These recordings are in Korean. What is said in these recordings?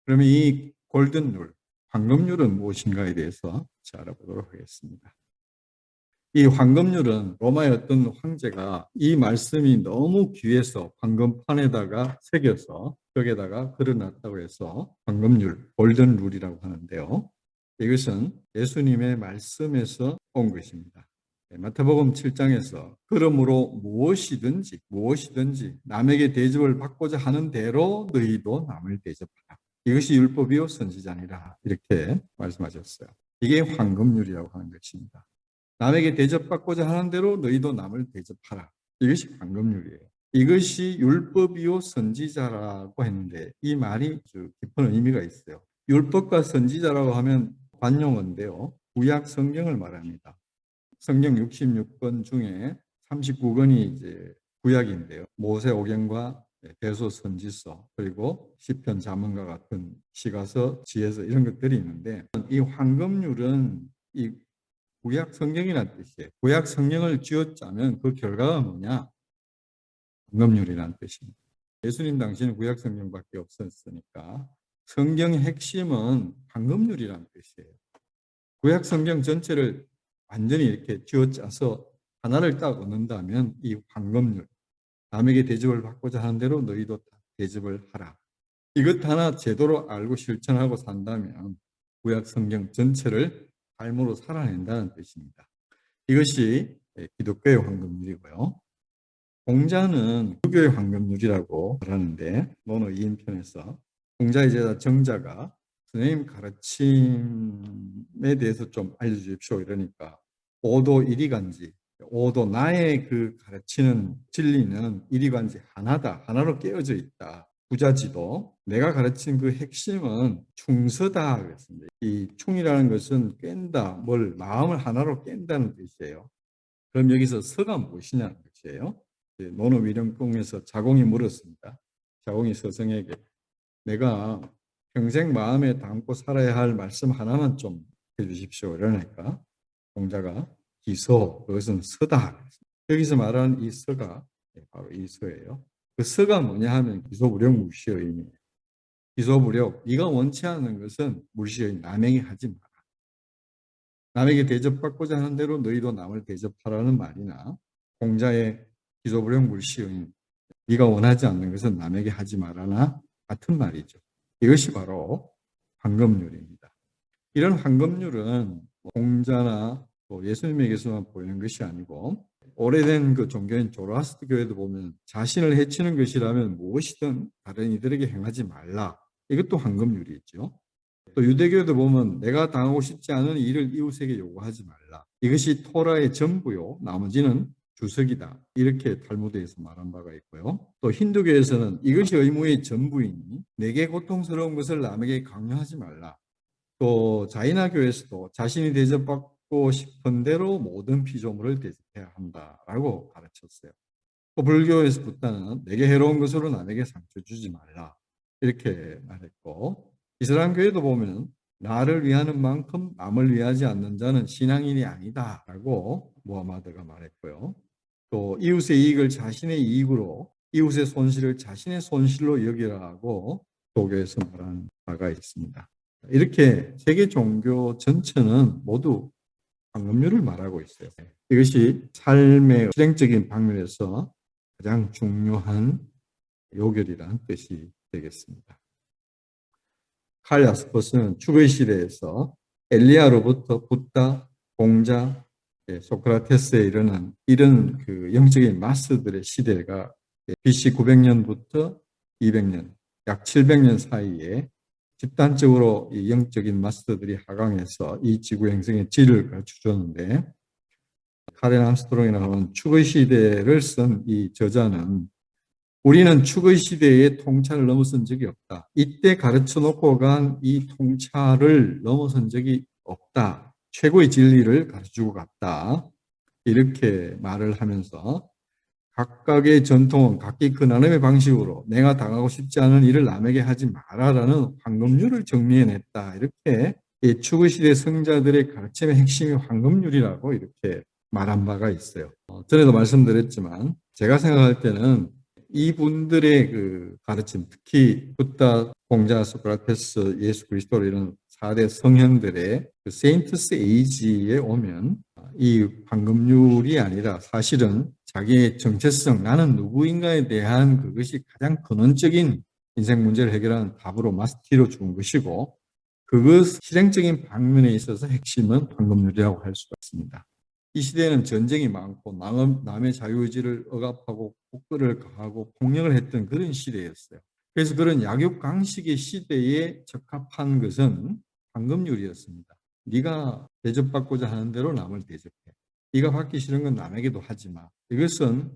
그러면 이 골든 룰, 황금률은 무엇인가에 대해서 알아보도록 하겠습니다. 이 황금률은 로마의 어떤 황제가 이 말씀이 너무 귀해서 황금판에다가 새겨서 벽에다가 걸어놨다고 해서 황금률, 골든 룰이라고 하는데요. 이것은 예수님의 말씀에서 온 것입니다. 마태복음 7장에서 그러므로 무엇이든지 남에게 대접을 받고자 하는 대로 너희도 남을 대접하라. 이것이 율법이요 선지자니라 이렇게 말씀하셨어요. 이게 황금률이라고 하는 것입니다. 남에게 대접받고자 하는 대로 너희도 남을 대접하라. 이것이 황금률이에요. 이것이 율법이요 선지자라고 했는데 이 말이 아주 깊은 의미가 있어요. 율법과 선지자라고 하면 관용어인데요. 구약 성경을 말합니다. 성경 66권 중에 39권이 이제 구약인데요. 모세오경과 대소선지서 그리고 시편 잠언과 같은 시가서 지혜서 이런 것들이 있는데 이 황금률은 이 구약 성경이라는 뜻이에요. 구약 성경을 쥐어짜면 그 결과가 뭐냐? 황금률이라는 뜻입니다. 예수님 당시에는 구약 성경밖에 없었으니까 성경의 핵심은 황금률이라는 뜻이에요. 구약 성경 전체를 완전히 이렇게 쥐어짜서 하나를 딱 얻는다면 이 황금률, 남에게 대접을 받고자 하는 대로 너희도 대접을 하라. 이것 하나 제대로 알고 실천하고 산다면 구약 성경 전체를 삶으로 살아낸다는 뜻입니다. 이것이 기독교의 황금률이고요. 공자는 유교의 황금률이라고 말하는데 논어 2인편에서 공자의 제자 정자가 선생님 가르침에 대해서 좀 알려주십시오 이러니까 오도 이리간지 오도 나의 그 가르치는 진리는 이리간지 하나다. 하나로 깨어져 있다. 부자지도 내가 가르친 그 핵심은 충서다 그랬습니다. 이 충이라는 것은 깬다, 뭘 마음을 하나로 깬다는 뜻이에요. 그럼 여기서 서가 무엇이냐는 것이에요. 논어 위령공에서 자공이 물었습니다. 자공이 서성에게 내가 평생 마음에 담고 살아야 할 말씀 하나만 좀 해주십시오. 이러니까 공자가 기소, 그것은 서다. 여기서 말하는 이 서가 바로 이 서예요. 그 서가 뭐냐 하면 기소불역 물시의임이에요. 기소불역, 네가 원치 않는 것은 물시의임, 남에게 하지 마라. 남에게 대접받고자 하는 대로 너희도 남을 대접하라는 말이나 공자의 기소불역 물시의임, 네가 원하지 않는 것은 남에게 하지 말아나 같은 말이죠. 이것이 바로 황금률입니다. 이런 황금률은 공자나 예수님에게서만 보이는 것이 아니고 오래된 그 종교인 조로아스터 교회도 보면 자신을 해치는 것이라면 무엇이든 다른 이들에게 행하지 말라. 이것도 황금률이죠. 또 유대교도 보면 내가 당하고 싶지 않은 일을 이웃에게 요구하지 말라. 이것이 토라의 전부요. 나머지는 주석이다. 이렇게 탈무드에서 말한 바가 있고요. 또 힌두교에서는 이것이 의무의 전부이니 내게 고통스러운 것을 남에게 강요하지 말라. 또 자이나교에서도 자신이 대접받고 싶은 대로 모든 피조물을 대접해야 한다라고 가르쳤어요. 또 불교에서 부타는 내게 해로운 것으로 남에게 상처 주지 말라 이렇게 말했고 이슬람교에도 보면 나를 위하는 만큼 남을 위하지 않는 자는 신앙인이 아니다라고 무하마드가 말했고요. 또 이웃의 이익을 자신의 이익으로 이웃의 손실을 자신의 손실로 여기라고 도교에서 말한 바가 있습니다. 이렇게 세계 종교 전체는 모두 황금률을 말하고 있어요. 이것이 삶의 실행적인 방면에서 가장 중요한 요결이라는 뜻이 되겠습니다. 칼 야스퍼스는 죽의 시대에서 엘리야로부터 붓다, 공자, 소크라테스에 이르는 이런 그 영적인 마스들의 시대가 BC 900년부터 200년, 약 700년 사이에 집단적으로 이 영적인 마스터들이 하강해서 이 지구 행성의 질을 가르쳐줬는데 카렌 암스트롱이라는 축의 시대를 쓴 이 저자는 우리는 축의 시대의 통찰을 넘어선 적이 없다. 이때 가르쳐 놓고 간 이 통찰을 넘어선 적이 없다. 최고의 진리를 가르쳐주고 갔다. 이렇게 말을 하면서 각각의 전통은 각기 그 나름의 방식으로 내가 당하고 싶지 않은 일을 남에게 하지 마라라는 황금률을 정리해냈다. 이렇게 이 축의 시대 성자들의 가르침의 핵심이 황금률이라고 이렇게 말한 바가 있어요. 전에도 말씀드렸지만 제가 생각할 때는 이분들의 그 가르침, 특히 붓다, 공자, 소크라테스, 예수 그리스도 이런 4대 성현들의 그 세인트스 에이지에 오면 이 황금률이 아니라 사실은 자기의 정체성, 나는 누구인가에 대한 그것이 가장 근원적인 인생 문제를 해결하는 답으로 마스티로 준 것이고, 그것 실행적인 방면에 있어서 핵심은 황금률이라고 할 수가 있습니다. 이 시대에는 전쟁이 많고 남의 자유의지를 억압하고 폭거를 가하고 폭력을 했던 그런 시대였어요. 그래서 그런 약육강식의 시대에 적합한 것은 황금률이었습니다. 네가 대접받고자 하는 대로 남을 대접해. 네가 받기 싫은 건 남에게도 하지 마. 이것은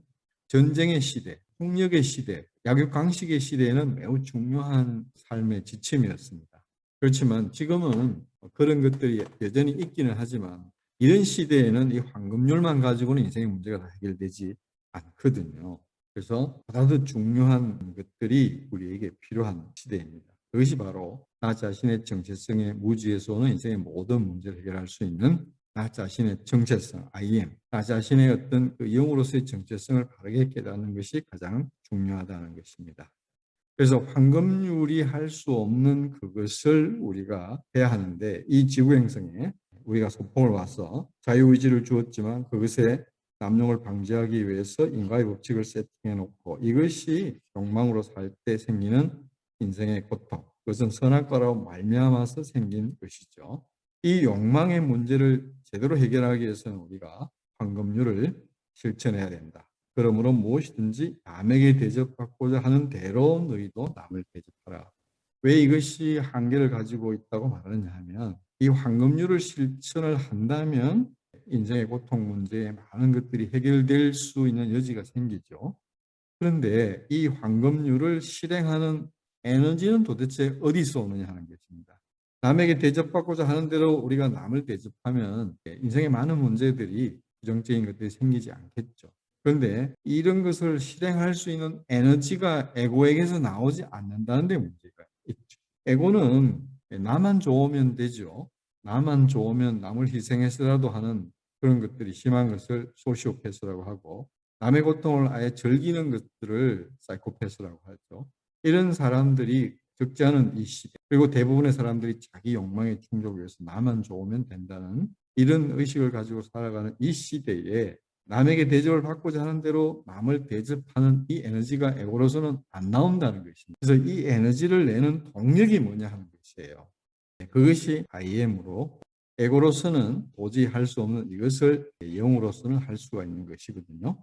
전쟁의 시대, 폭력의 시대, 약육강식의 시대에는 매우 중요한 삶의 지침이었습니다. 그렇지만 지금은 그런 것들이 여전히 있기는 하지만 이런 시대에는 이 황금률만 가지고는 인생의 문제가 다 해결되지 않거든요. 그래서 보다 더 중요한 것들이 우리에게 필요한 시대입니다. 그것이 바로 나 자신의 정체성의 무지에서 오는 인생의 모든 문제를 해결할 수 있는 나 자신의 정체성, I am, 나 자신의 어떤 그 영으로서의 정체성을 바르게 깨닫는 것이 가장 중요하다는 것입니다. 그래서 황금률이 할 수 없는 그것을 우리가 해야 하는데, 이 지구행성에 우리가 소풍을 와서 자유의지를 주었지만 그것에 남용을 방지하기 위해서 인과의 법칙을 세팅해 놓고 이것이 욕망으로 살 때 생기는 인생의 고통, 그것은 선악과로 말미암아서 생긴 것이죠. 이 욕망의 문제를 제대로 해결하기 위해서는 우리가 황금률을 실천해야 된다. 그러므로 무엇이든지 남에게 대접받고자 하는 대로 너희도 남을 대접하라. 왜 이것이 한계를 가지고 있다고 말하느냐 하면, 이 황금률을 실천을 한다면 인생의 고통 문제에 많은 것들이 해결될 수 있는 여지가 생기죠. 그런데 이 황금률을 실행하는 에너지는 도대체 어디서 오느냐 하는 것입니다. 남에게 대접받고자 하는 대로 우리가 남을 대접하면 인생의 많은 문제들이 부정적인 것들이 생기지 않겠죠. 그런데 이런 것을 실행할 수 있는 에너지가 에고에게서 나오지 않는다는 데 문제가 있죠. 에고는 나만 좋으면 되죠. 나만 좋으면 남을 희생해서라도 하는 그런 것들이 심한 것을 소시오패스라고 하고, 남의 고통을 아예 즐기는 것들을 사이코패스라고 하죠. 이런 사람들이 적지 않은 이 시대, 그리고 대부분의 사람들이 자기 욕망에 충족을 위해서 나만 좋으면 된다는 이런 의식을 가지고 살아가는 이 시대에 남에게 대접을 받고자 하는 대로 남을 대접하는 이 에너지가 에고로서는 안 나온다는 것입니다. 그래서 이 에너지를 내는 동력이 뭐냐 하는 것이에요. 그것이 IM으로, 에고로서는 도저히 할 수 없는 이것을 영으로서는 할 수가 있는 것이거든요.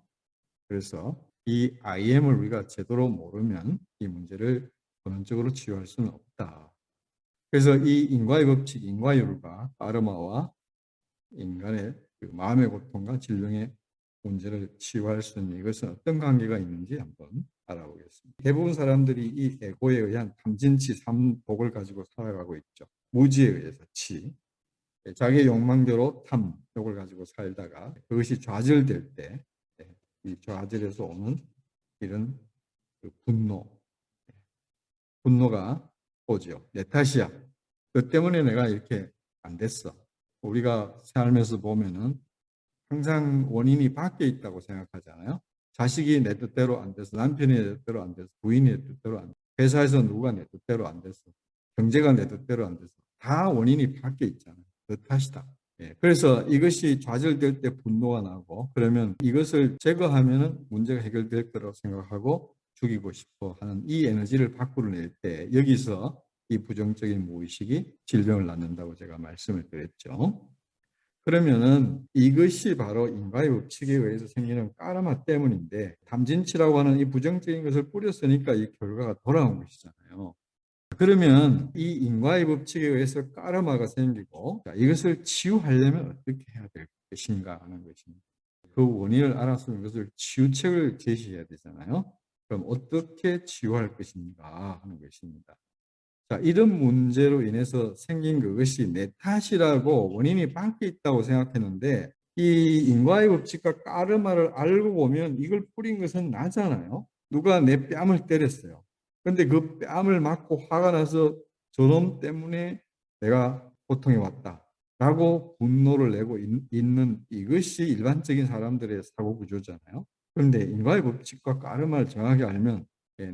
그래서 이 IM을 우리가 제대로 모르면 이 문제를 근원적으로 치유할 수는 없다. 그래서 이 인과의 법칙, 인과율과 아르마와 인간의 그 마음의 고통과 질병의 문제를 치유할 수 있는 이것은 어떤 관계가 있는지 한번 알아보겠습니다. 대부분 사람들이 이 에고에 의한 탐진치 삼독을 가지고 살아가고 있죠. 무지에 의해서 치, 자기의 욕망대로 탐욕을 가지고 살다가 그것이 좌절될 때, 이 좌절에서 오는 이런 그 분노가 오죠. 내 탓이야. 그 때문에 내가 이렇게 안 됐어. 우리가 삶에서 보면은 항상 원인이 밖에 있다고 생각하잖아요. 자식이 내 뜻대로 안 돼서, 남편이 내 뜻대로 안 돼서, 부인이 내 뜻대로 안 돼서, 회사에서 누가 내 뜻대로 안 돼서, 경제가 내 뜻대로 안 돼서, 다 원인이 밖에 있잖아요. 그 탓이다. 예, 그래서 이것이 좌절될 때 분노가 나고, 그러면 이것을 제거하면 문제가 해결될 거라고 생각하고 죽이고 싶어 하는 이 에너지를 밖으로 낼 때, 여기서 이 부정적인 무의식이 질병을 낳는다고 제가 말씀을 드렸죠. 그러면은 이것이 바로 인과의 법칙에 의해서 생기는 까르마 때문인데, 탐진치라고 하는 이 부정적인 것을 뿌렸으니까 이 결과가 돌아온 것이잖아요. 그러면 이 인과의 법칙에 의해서 까르마가 생기고, 이것을 치유하려면 어떻게 해야 될 것인가 하는 것입니다. 그 원인을 알아서 이것을 치유책을 제시해야 되잖아요. 그럼 어떻게 치유할 것인가 하는 것입니다. 자, 이런 문제로 인해서 생긴 그것이 내 탓이라고 원인이 밖에 있다고 생각했는데, 이 인과의 법칙과 까르마를 알고 보면 이걸 뿌린 것은 나잖아요. 누가 내 뺨을 때렸어요. 근데 그 뺨을 맞고 화가 나서 저놈 때문에 내가 고통이 왔다 라고 분노를 내고 있는 이것이 일반적인 사람들의 사고 구조잖아요. 그런데 인과의 법칙과 까르마를 정확하게 알면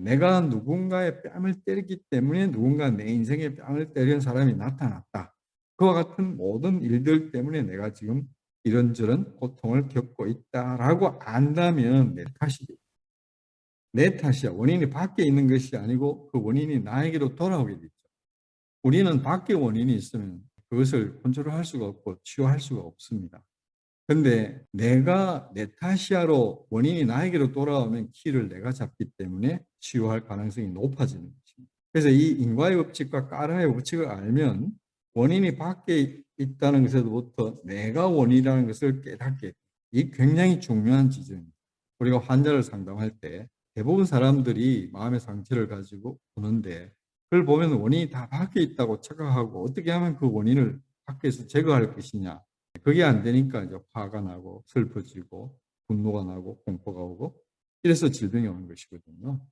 내가 누군가의 뺨을 때리기 때문에 누군가 내 인생에 뺨을 때리는 사람이 나타났다. 그와 같은 모든 일들 때문에 내가 지금 이런저런 고통을 겪고 있다라고 안다면 내 탓이죠. 내 탓이야. 원인이 밖에 있는 것이 아니고 그 원인이 나에게로 돌아오게 되죠. 우리는 밖에 원인이 있으면 그것을 컨트롤할 수가 없고 치유할 수가 없습니다. 근데 내가 내 탓이야로 원인이 나에게로 돌아오면 키를 내가 잡기 때문에 치유할 가능성이 높아지는 것입니다. 그래서 이 인과의 법칙과 까라의 법칙을 알면 원인이 밖에 있다는 것에서부터 내가 원인이라는 것을 깨닫게, 이 굉장히 중요한 지점입니다. 우리가 환자를 상담할 때 대부분 사람들이 마음의 상처를 가지고 오는데 그걸 보면 원인이 다 밖에 있다고 착각하고 어떻게 하면 그 원인을 밖에서 제거할 것이냐, 그게 안 되니까 이제 화가 나고 슬퍼지고 분노가 나고 공포가 오고 이래서 질병이 오는 것이거든요.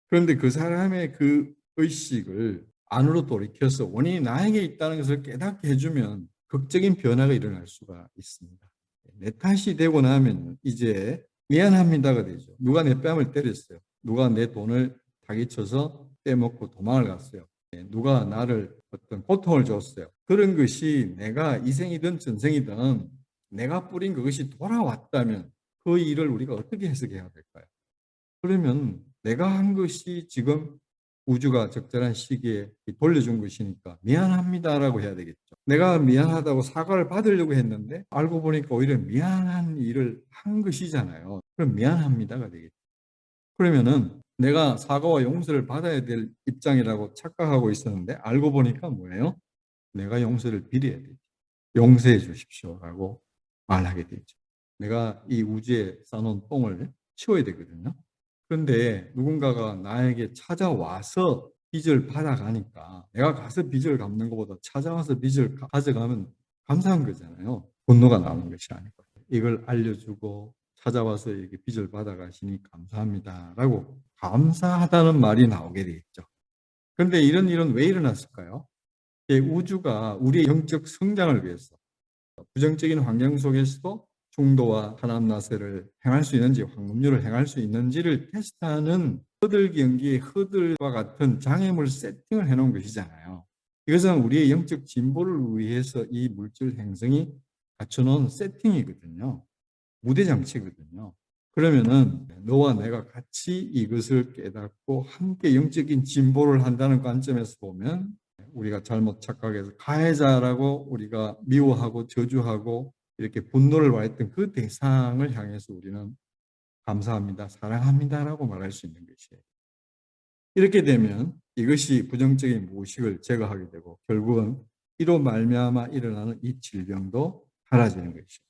그런데 그 사람의 그 의식을 안으로 돌이켜서 원인이 나에게 있다는 것을 깨닫게 해주면 극적인 변화가 일어날 수가 있습니다. 내 탓이 되고 나면 이제 미안합니다가 되죠. 누가 내 뺨을 때렸어요. 누가 내 돈을 사기쳐서 빼먹고 도망을 갔어요. 누가 나를 어떤 고통을 줬어요. 그런 것이 내가 이생이든 전생이든 내가 뿌린 그것이 돌아왔다면 그 일을 우리가 어떻게 해석해야 될까요? 그러면 내가 한 것이 지금 우주가 적절한 시기에 돌려준 것이니까 미안합니다라고 해야 되겠죠. 내가 미안하다고 사과를 받으려고 했는데 알고 보니까 오히려 미안한 일을 한 것이잖아요. 그럼 미안합니다가 되겠죠. 그러면은 내가 사과와 용서를 받아야 될 입장이라고 착각하고 있었는데 알고 보니까 뭐예요? 내가 용서를 빌어야 되죠. 용서해 주십시오라고 말하게 되죠. 내가 이 우주에 쌓아놓은 똥을 치워야 되거든요. 그런데 누군가가 나에게 찾아와서 빚을 받아가니까 내가 가서 빚을 갚는 것보다 찾아와서 빚을 가져가면 감사한 거잖아요. 분노가 나오는 것이 아니고. 이걸 알려주고 찾아와서 이렇게 빚을 받아가시니 감사합니다라고 감사하다는 말이 나오게 되겠죠. 그런데 이런 일은 왜 일어났을까요? 우주가 우리의 영적 성장을 위해서 부정적인 환경 속에서도 중도와 하남나세를 행할 수 있는지, 황금률을 행할 수 있는지를 테스트하는 허들 경기의 허들과 같은 장애물 세팅을 해놓은 것이잖아요. 이것은 우리의 영적 진보를 위해서 이 물질 행성이 갖춰놓은 세팅이거든요. 무대장치거든요. 그러면은 너와 내가 같이 이것을 깨닫고 함께 영적인 진보를 한다는 관점에서 보면 우리가 잘못 착각해서 가해자라고 우리가 미워하고 저주하고 이렇게 분노를 발했던 그 대상을 향해서 우리는 감사합니다, 사랑합니다라고 말할 수 있는 것이에요. 이렇게 되면 이것이 부정적인 무의식을 제거하게 되고 결국은 이로 말미암아 일어나는 이 질병도 사라지는 것이죠.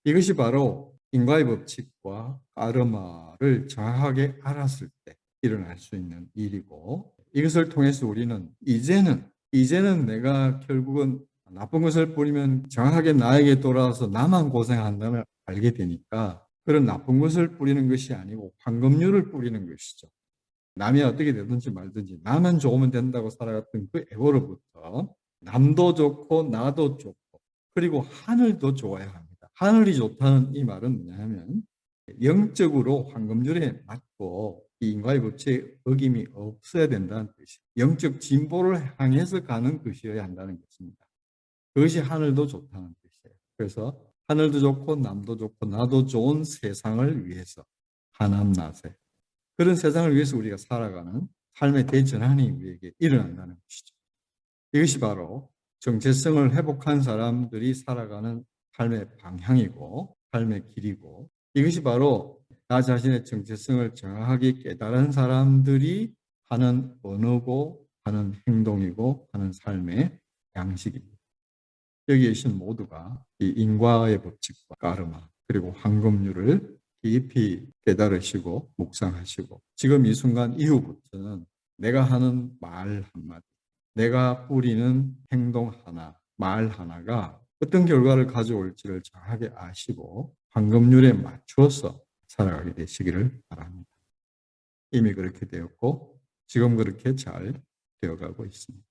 이것이 바로 인과의 법칙과 까르마를 정확하게 알았을 때 일어날 수 있는 일이고, 이것을 통해서 우리는 이제는 내가 결국은 나쁜 것을 뿌리면 정확하게 나에게 돌아와서 나만 고생한다는 알게 되니까 그런 나쁜 것을 뿌리는 것이 아니고 황금률을 뿌리는 것이죠. 남이 어떻게 되든지 말든지 나만 좋으면 된다고 살아갔던 그 애고로부터 남도 좋고 나도 좋고 그리고 하늘도 좋아야 합니다. 하늘이 좋다는 이 말은 뭐냐면 영적으로 황금률에 맞고 이 인과의 법칙에 어김이 없어야 된다는 뜻이에요. 영적 진보를 향해서 가는 것이어야 한다는 것입니다. 그것이 하늘도 좋다는 뜻이에요. 그래서 하늘도 좋고 남도 좋고 나도 좋은 세상을 위해서 하남나세, 그런 세상을 위해서 우리가 살아가는 삶의 대전환이 우리에게 일어난다는 것이죠. 이것이 바로 정체성을 회복한 사람들이 살아가는 삶의 방향이고 삶의 길이고, 이것이 바로 나 자신의 정체성을 정확하게 깨달은 사람들이 하는 언어고 하는 행동이고 하는 삶의 양식입니다. 여기 계신 모두가 이 인과의 법칙과 까르마 그리고 황금률을 깊이 깨달으시고 묵상하시고 지금 이 순간 이후부터는 내가 하는 말 한마디, 내가 뿌리는 행동 하나, 말 하나가 어떤 결과를 가져올지를 정확하게 아시고 황금률에 맞추어서 살아가게 되시기를 바랍니다. 이미 그렇게 되었고 지금 그렇게 잘 되어가고 있습니다.